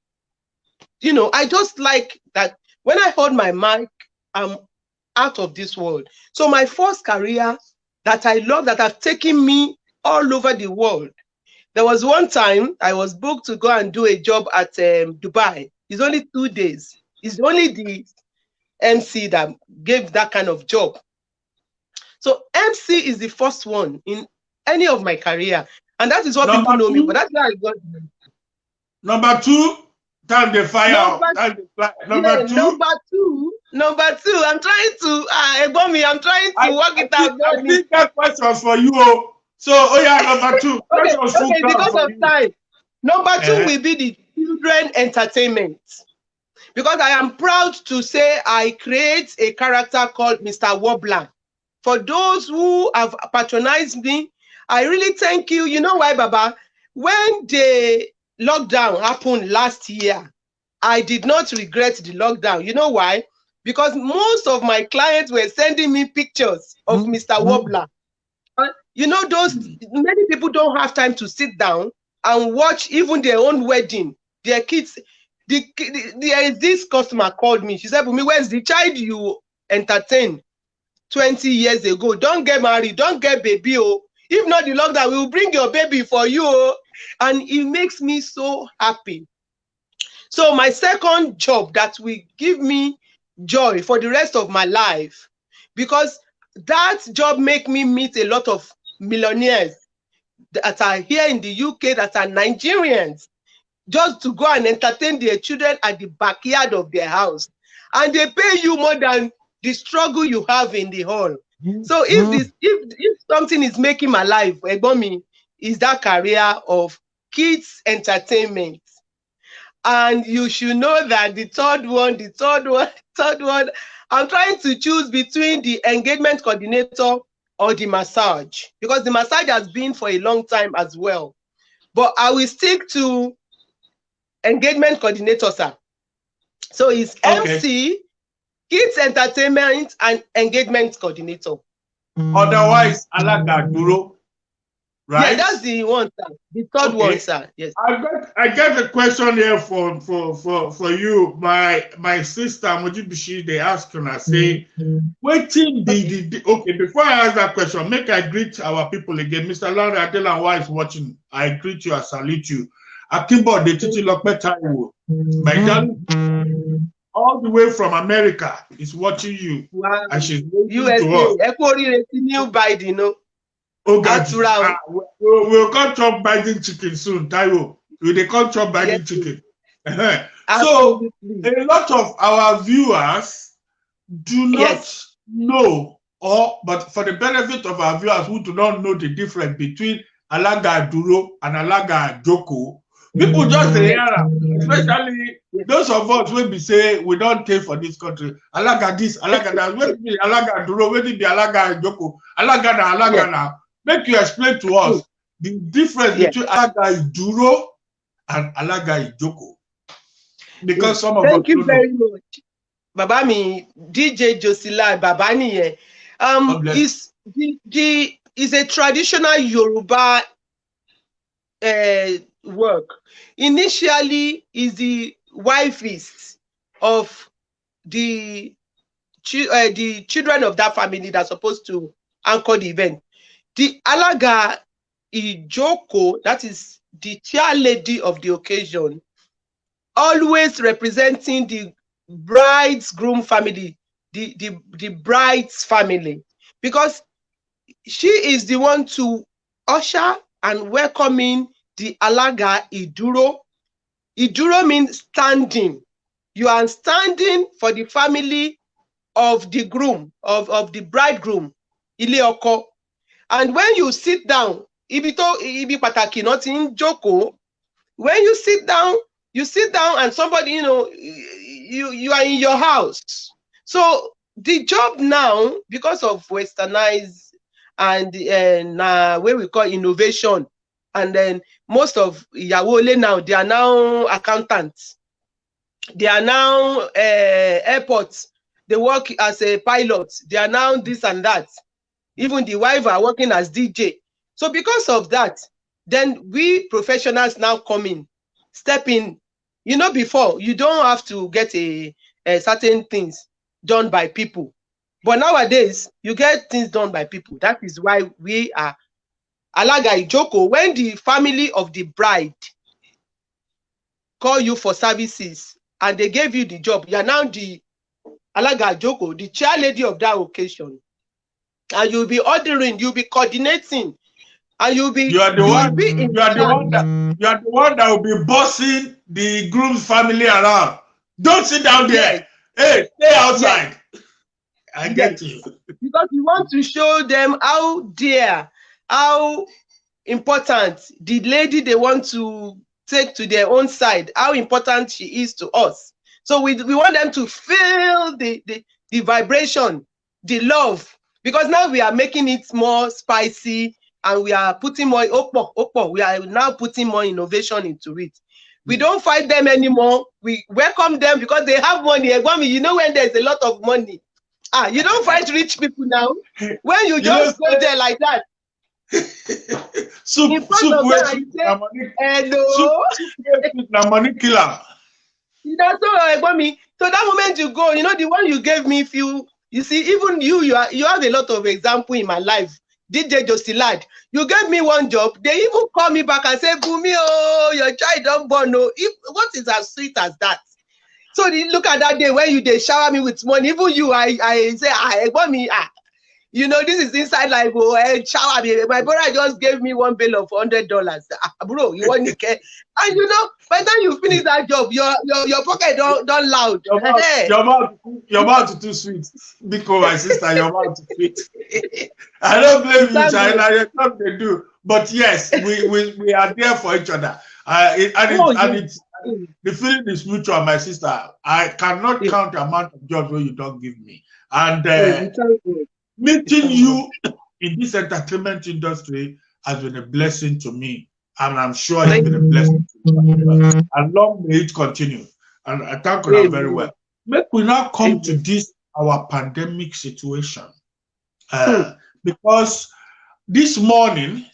you know, I just like that when I hold my mic, I'm out of this world. So my first career that I love, that have taken me all over the world. There was one time I was booked to go and do a job at Dubai. It's only 2 days. It's only the MC that gave that kind of job. So MC is the first one in any of my career. And that is what people know me, but that's why I got. Number 2, time the fire. Number two. I'm trying to, Bunmi, I'm trying to work it out. I think that questions for you. So, number 2. Okay, because of time. Number 2 will be the children entertainment. Because I am proud to say I create a character called Mr. Wobbler. For those who have patronized me, I really thank you. You know why, Baba? When the lockdown happened last year, I did not regret the lockdown. You know why? Because most of my clients were sending me pictures of Mr. Wobbler. You know, many people don't have time to sit down and watch even their own wedding. Their kids, there is this customer called me. She said, Bunmi, where's the child you entertained 20 years ago? Don't get married, don't get baby. Oh, if not the lockdown, we will bring your baby for you. Oh. And it makes me so happy. So my second job that will give me joy for the rest of my life, because that job make me meet a lot of millionaires that are here in the UK, that are Nigerians, just to go and entertain their children at the backyard of their house. And they pay you more than the struggle you have in the hall. So if something is making my life, Bunmi, is that career of kids entertainment. And you should know that the third one, I'm trying to choose between the engagement coordinator or the massage, because the massage has been for a long time as well. But I will stick to engagement coordinator, sir. So it's MC, kids entertainment, and engagement coordinator. Otherwise, Alaga Duro, right? Yeah, that's the one, sir. The third one, sir. Yes. I got a question here for you. My sister Mojibishi, they ask and I say, waiting okay, before I ask that question, make I greet our people again. Mr. Larry Adela, who is watching, I greet you, I salute you. Akimbo de Titi Lokpetaiwo, my darling, all the way from America is watching you. Wow. And she's USA, to us. New Biden, you know. Oh God, we'll come chop Biden chicken soon, Taiwo. We'll come chop Biden chicken. So a lot of our viewers do not know, but for the benefit of our viewers who do not know the difference between Alaga Duro and Alaga Joko, people just say, especially those of us when we say we don't pay for this country. Alaga this, Alaga that. When be Alaga Duro, when be Alaga Joko, Alaga na, Alaga na. Make you explain to us the difference between Alaga Duro and Alaga Joko. Because some of us Thank you very much. Baba mi, DJ Jossy Baba niye. Is a traditional Yoruba work. Initially, is the wifeist of the the children of that family that are supposed to anchor the event. The Alaga Ijoko, that is the chair lady of the occasion, always representing the bride's groom family, the bride's family, because she is the one to usher and welcoming the Alaga Iduro. Iduro means standing. You are standing for the family of the groom, of the bridegroom, Ile Oko. And when you sit down, ibi pataki nothing joko. When you sit down and somebody, you are in your house. So the job now, because of westernized and where we call innovation, and then most of Yawole now, they are now accountants. They are now airports. They work as a pilot. They are now this and that. Even the wife are working as DJ. So because of that, then we professionals now come in, step in. Before, you don't have to get a certain things done by people. But nowadays, you get things done by people. That is why we are Alaga Ijoko. When the family of the bride call you for services and they gave you the job, you are now the Alaga Ijoko, the chair lady of that occasion. And you'll be ordering, you'll be coordinating, and you'll be you are the one that will be bossing the groom's family around. Don't sit down there. Yes. Hey, stay outside. Yes. I get you. Because you want to show them how dear, how important the lady they want to take to their own side, how important she is to us. So we want them to feel the vibration, the love. Because now we are making it more spicy and we are putting more opo. We are now putting more innovation into it. We don't fight them anymore. We welcome them because they have money. You know, when there's a lot of money, you don't fight rich people now. When you just go there like that. Soup money killer. That's all, so that moment you go, the one you gave me, you see, even you have a lot of example in my life. DJ Jossy lad, you gave me one job. They even call me back and say, Bunmi, oh, your child don't born. No, what is as sweet as that? So look at that day when they shower me with money. Even you, I say, Bunmi, this is inside life. Oh, shower me. My brother just gave me one bill of $100. Bro, you want to care? And by the time you finish that job, your pocket don't loud. Your mouth is too sweet. Because my sister, your mouth is sweet. I don't blame you, China. That's what they do. But yes, we are there for each other. The feeling is mutual, my sister. I cannot count the amount of jobs where you don't give me. And meeting you in this entertainment industry has been a blessing to me, and I'm sure it's been a blessing to you. And long may it continue. And I thank you very well. Make we now come to this our pandemic situation, because this morning,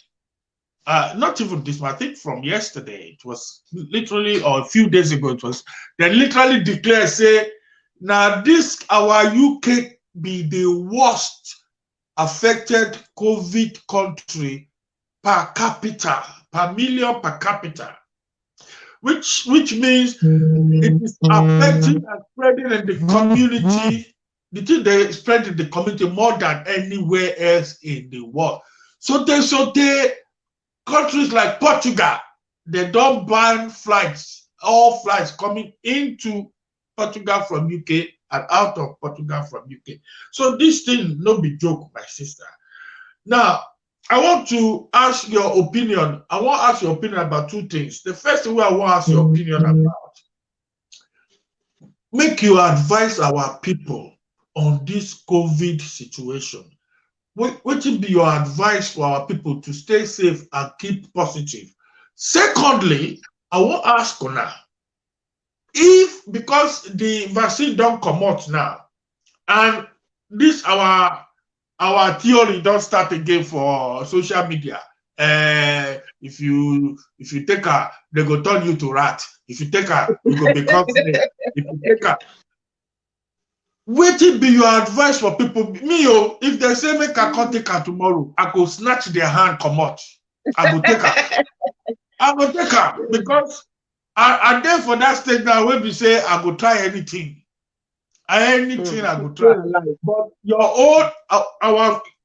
not even this morning, I think from yesterday, it was literally, or a few days ago, they literally declared, say, now this our UK be the worst affected COVID country per capita, per million per capita, which means it is affecting and spreading in the community. The thing they spread in the community more than anywhere else in the world. So they countries like Portugal, they don't ban flights, all flights coming into Portugal from UK and out of Portugal from UK. So this thing no be joke, my sister. Now, I want to ask your opinion. I want to ask your opinion about two things. The first thing I want to ask your opinion about, make you advise our people on this COVID situation. What will be your advice for our people to stay safe and keep positive? Secondly, I want to ask Kona, if because the vaccine don't come out now, and this our theory don't start again for social media. If you take her, they go turn you to rat. If you take her, you go become snake. If you take her, Waiting be your advice for people. Me, oh, if they say make I can't take her tomorrow, I go snatch their hand, come out. I go take her. I go take her because I there for that stage now where we say I go try anything. Anything I go try. But your own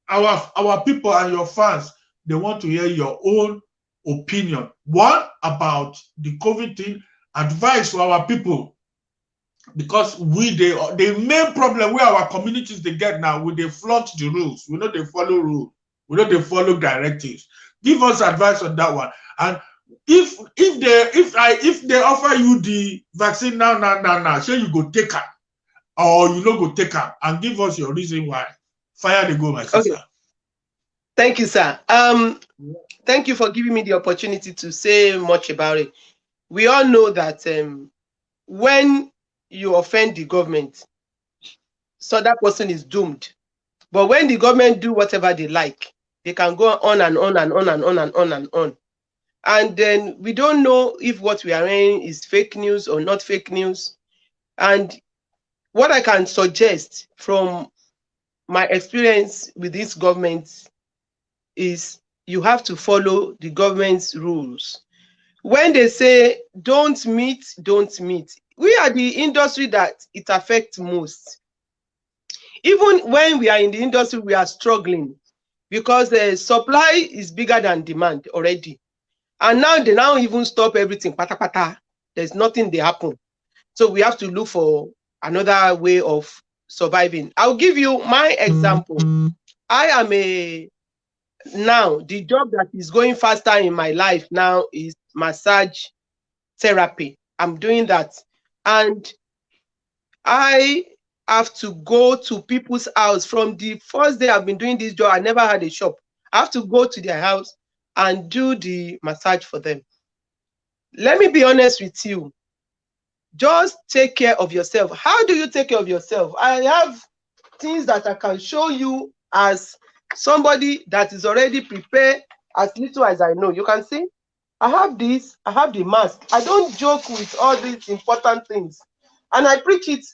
our people and your fans, they want to hear your own opinion. One about the COVID thing, advice for our people. Because the main problem where our communities they get now, we they flaunt the rules. We know they follow rules. We know they follow directives. Give us advice on that one. And if they offer you the vaccine now, say you go take her, or you no go take her, and give us your reason why. Fire the go, my sister. Okay. Thank you, sir. Thank you for giving me the opportunity to say much about it. We all know that when you offend the government, so that person is doomed. But when the government do whatever they like, they can go on and on and on and on and on and on. And then we don't know if what we are hearing is fake news or not fake news. And what I can suggest from my experience with this government is you have to follow the government's rules. When they say don't meet, don't meet. We are the industry that it affects most. Even when we are in the industry, we are struggling because the supply is bigger than demand already. And now they now even stop everything. Pata pata. There's nothing they happen. So we have to look for another way of surviving. I'll give you my example. I am now the job that is going faster in my life now is massage therapy. I'm doing that. And I have to go to people's house. From the first day I've been doing this job, I never had a shop. I have to go to their house and do the massage for them. Let me be honest with you. Just take care of yourself. How do you take care of yourself? I have things that I can show you as somebody that is already prepared as little as I know. You can see, I have this, I have the mask. I don't joke with all these important things. And I preach it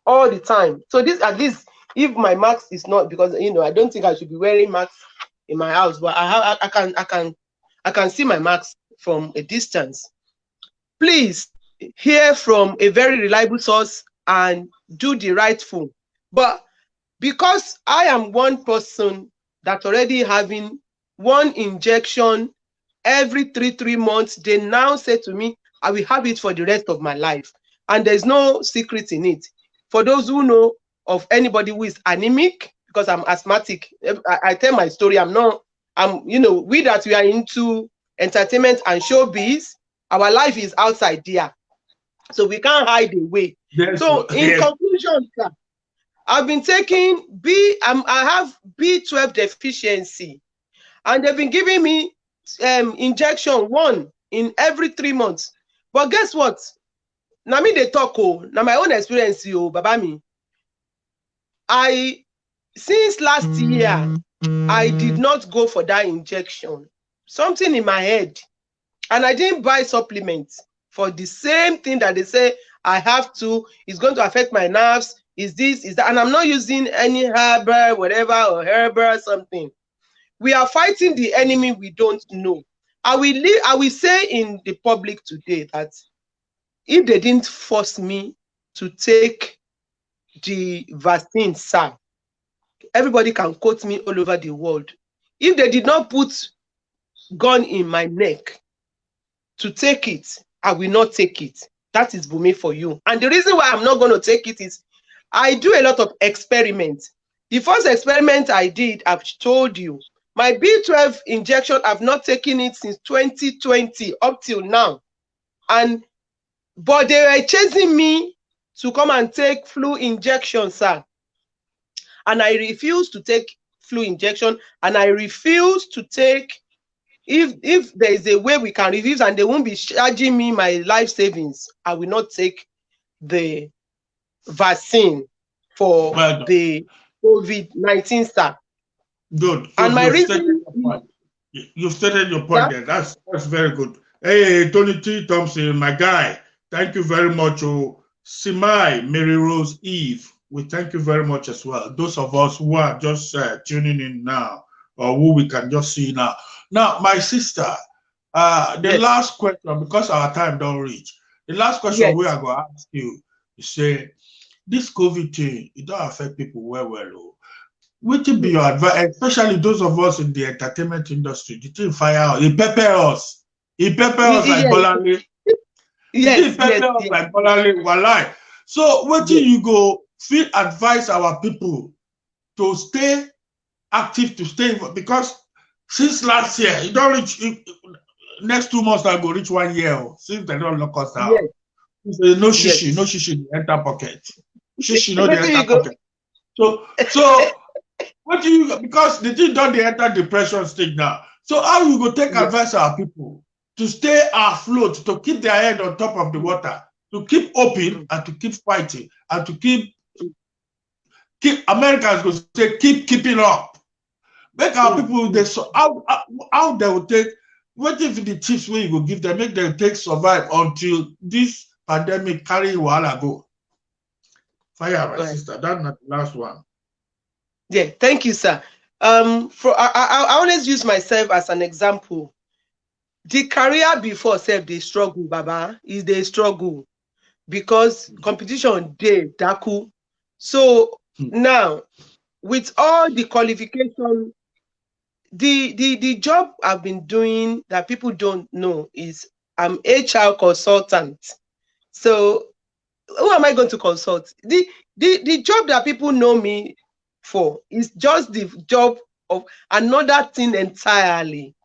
all the time. So this, at least, if my mask is not, because, you know, I don't think I should be wearing masks in my house, but I can see my mask from a distance. Please hear from a very reliable source and do the right thing. But because I am one person that already having one injection every three months, they now say to me, I will have it for the rest of my life. And there's no secret in it. For those who know of anybody who is anemic, because I'm asthmatic, I tell my story. You know, we that we are into entertainment and showbiz, our life is outside there. So we can't hide away. Yes, so in conclusion, sir, I've been taking I have B12 deficiency, and they've been giving me injection 1 in every 3 months. But guess what? Now me they talk, now my own experience, baba me. Since last year, I did not go for that injection. Something in my head, and I didn't buy supplements for the same thing that they say I have to. It's going to affect my nerves. Is this, is that? And I'm not using any herb, whatever, or herb or something. We are fighting the enemy we don't know. I will say in the public today that if they didn't force me to take the vaccine, sir, everybody can quote me all over the world. If they did not put gun in my neck to take it, I will not take it. That is Bunmi for you. And the reason why I'm not going to take it is I do a lot of experiments. The first experiment I did, I've told you, my B12 injection, I've not taken it since 2020 up till now. But they were chasing me to come and take flu injection, sir. And I refused to take flu injection, and I refuse to take, if there is a way we can refuse and they won't be charging me my life savings, I will not take the vaccine for the COVID-19, sir. Good. So and my reason, you've stated your point there. That's very good. Hey, Tony T. Thompson, my guy. Thank you very much. Simai, Mary Rose Eve. we thank you very much as well. Those of us who are just tuning in now, or who we can just see now. Now, my sister, the last question, because our time don't reach, the last question we are going to ask you is say, this COVID thing, it don't affect people well. What will be your advice, especially those of us in the entertainment industry? The thing fire, it pepper us. It pepper us like Bolale. It pepper us like Bolale, walai. So what do you go feel advise our people to stay active, to stay, because since last year, it don't reach, next 2 months I go reach 1 year since they don't lock us down. No shishi, no shishi, the enter pocket. Shishi, no the enter pocket. So what do you, because the thing don't the enter depression stage now. So how you go take advice our people to stay afloat, to keep their head on top of the water, to keep open and to keep fighting and to keep Americans go say keeping up. Make our people they so how they will take, what if the tips where you go give them, make them take survive until this pandemic carry wahala go. Fire, my sister. That's not the last one. Yeah, thank you, sir. I always use myself as an example. The career before self they struggle, Baba, is they struggle because competition day daku. So now with all the qualification, the job I've been doing that people don't know is I'm HR consultant. So who am I going to consult? The job that people know me for is just the job of another thing entirely.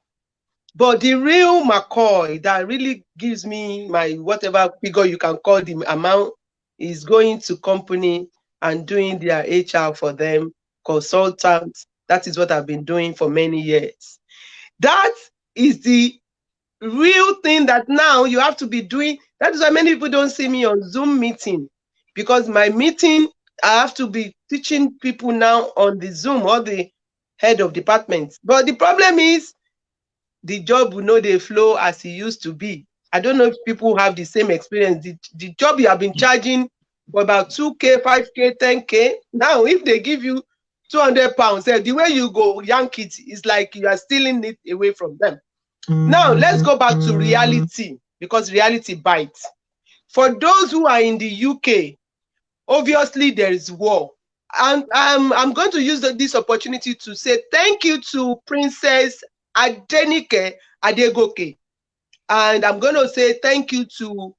But the real McCoy that really gives me my whatever figure you can call the amount is going to company and doing their HR for them, consultants. That is what I've been doing for many years. That is the real thing that now you have to be doing. That is why many people don't see me on Zoom meeting, because my meeting, I have to be teaching people now on the Zoom or the head of departments. But the problem is the job will know they flow as it used to be. I don't know if people have the same experience. The job you have been charging for about 2K, 5K, 10K. Now, if they give you 200 pounds, the way you go yank it is like you are stealing it away from them. Now, let's go back to reality, because reality bites. For those who are in the UK, obviously there is war. And I'm going to use this opportunity to say thank you to Princess Adenike Adegoke. And I'm going to say thank you to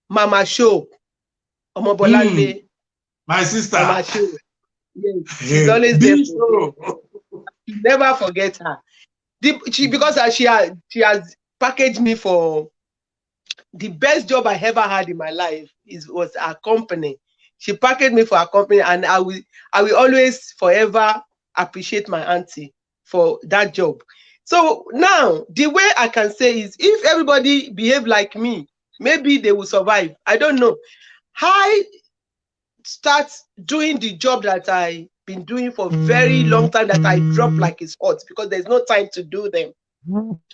Mama Show, Omobolale. My sister. Mama Show. Yes, she's always there. You never forget her. Because she has packaged me for the best job I ever had in my life was our company. She packaged me for our company, and I will always forever appreciate my auntie for that job. So now the way I can say is, if everybody behave like me, maybe they will survive. I don't know. I start doing the job that I've been doing for a very long time, that I drop like it's hot because there's no time to do them.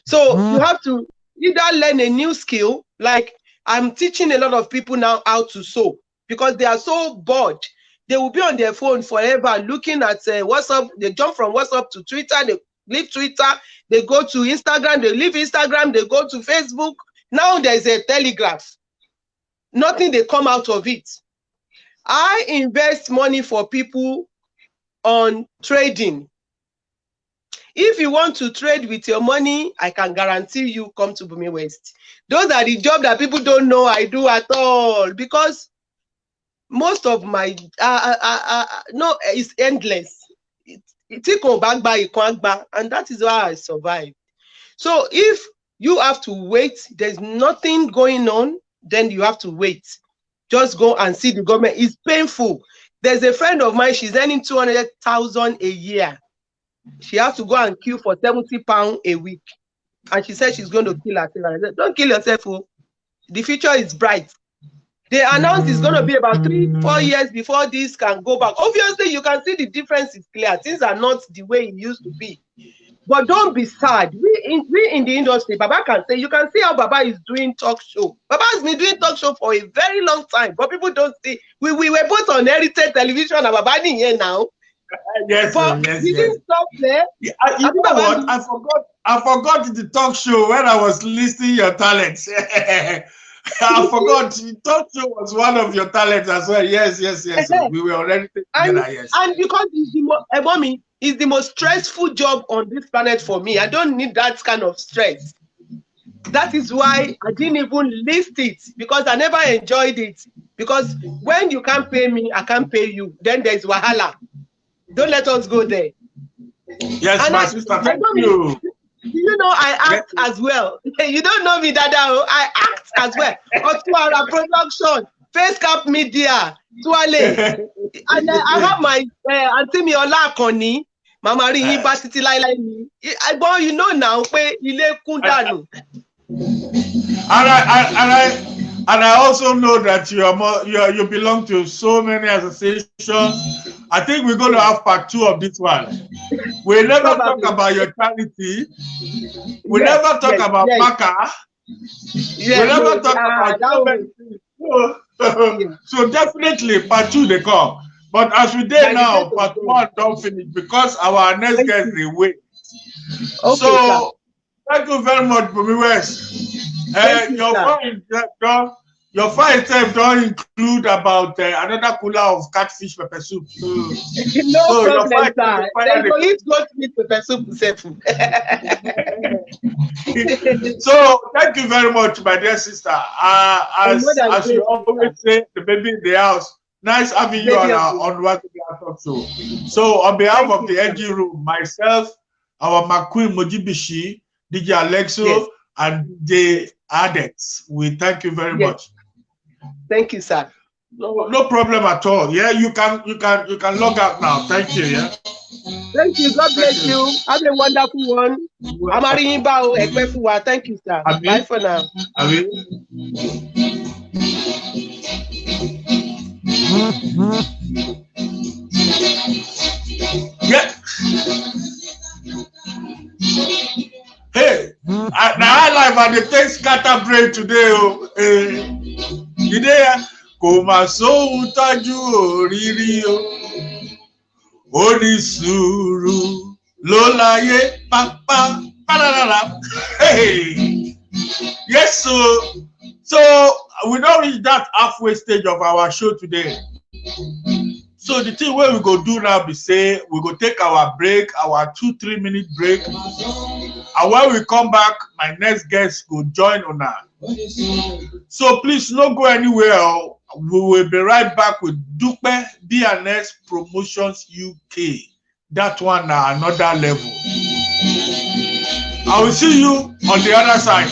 So you have to either learn a new skill, like I'm teaching a lot of people now how to sew, because they are so bored. They will be on their phone forever looking at WhatsApp. They jump from WhatsApp to Twitter, they leave Twitter, they go to Instagram, they leave Instagram, they go to Facebook. Now there's a Telegraph. Nothing they come out of it. I invest money for people on trading. If you want to trade with your money, I can guarantee you come to Bunmi West. Those are the jobs that people don't know I do at all, because most of my no, it's endless. And that is why I survived. So if you have to wait, there's nothing going on, then you have to wait. Just go and see the government. It's painful. There's a friend of mine, she's earning 200,000 a year. She has to go and queue for 70 pounds a week. And she said she's going to kill herself. I said, don't kill yourself. Oh. The future is bright. They announced it's going to be about 3-4 years before this can go back. Obviously, you can see the difference is clear. Things are not the way it used to be. But don't be sad. We in the industry, Baba can say, you can see how Baba is doing talk show. Baba has been doing talk show for a very long time, but people don't see. We were both on Heritage Television and Baba in here now. Yes, But yes, we yes. didn't stop there. Yeah, you know what? I forgot the talk show when I was listing your talents. I forgot the talk show was one of your talents as well. Yes. We were already together. Yes. And because it's the most stressful job on this planet for me. I don't need that kind of stress. That is why I didn't even list it, because I never enjoyed it. Because when you can't pay me, I can't pay you. Then there's wahala. Don't let us go there. Yes, and my sister, thank you. You know, I act as well. You don't know me, Dada. I act as well. Otuara Production, Face Cap Media, Tuale. And I have my Auntie Miola Koni, Mama Ri Basiti Laila. But you know now, Ile Kundanu. And I also know that you belong to so many associations. I think we're going to have part 2 of this one. We never talk about your charity. We never talk about Maka. We never talk about so many things. So definitely part 2 they come. But as we did now, part 1 don't finish because our next guest is wait. Okay, so thank you very much, Bunmi West. Your fine itself don't include about another cooler of catfish pepper soup. No problem, sir. Then go eat goat meat pepper soup. So thank you very much, my dear sister. As you always say, the baby in the house. Nice having you on WAZOBIA Talk Show. So on behalf of the NG Room, myself, our McQueen Mojibishi, DJ Alexo, and DJ Adex, we thank you very much. Thank you, sir. No problem at all. Yeah, you can log out now. Thank you. Yeah. Thank you. God bless you. Have a wonderful one. Thank you, sir. Bye for now. Yeah. Hey, now I live at the take scatter brain today. You there? Kò mà sóhun tájú òrírí o. Onísùúrù ló láyé pápá párárá. Hey. Yes, so we don't reach that halfway stage of our show today. So the thing where we go do now be say we go take our break, our 2-3 minute break. And when we come back, my next guest will join on that. So please don't go anywhere. We will be right back with Dupe BNS Promotions UK. That one now another level. I will see you on the other side.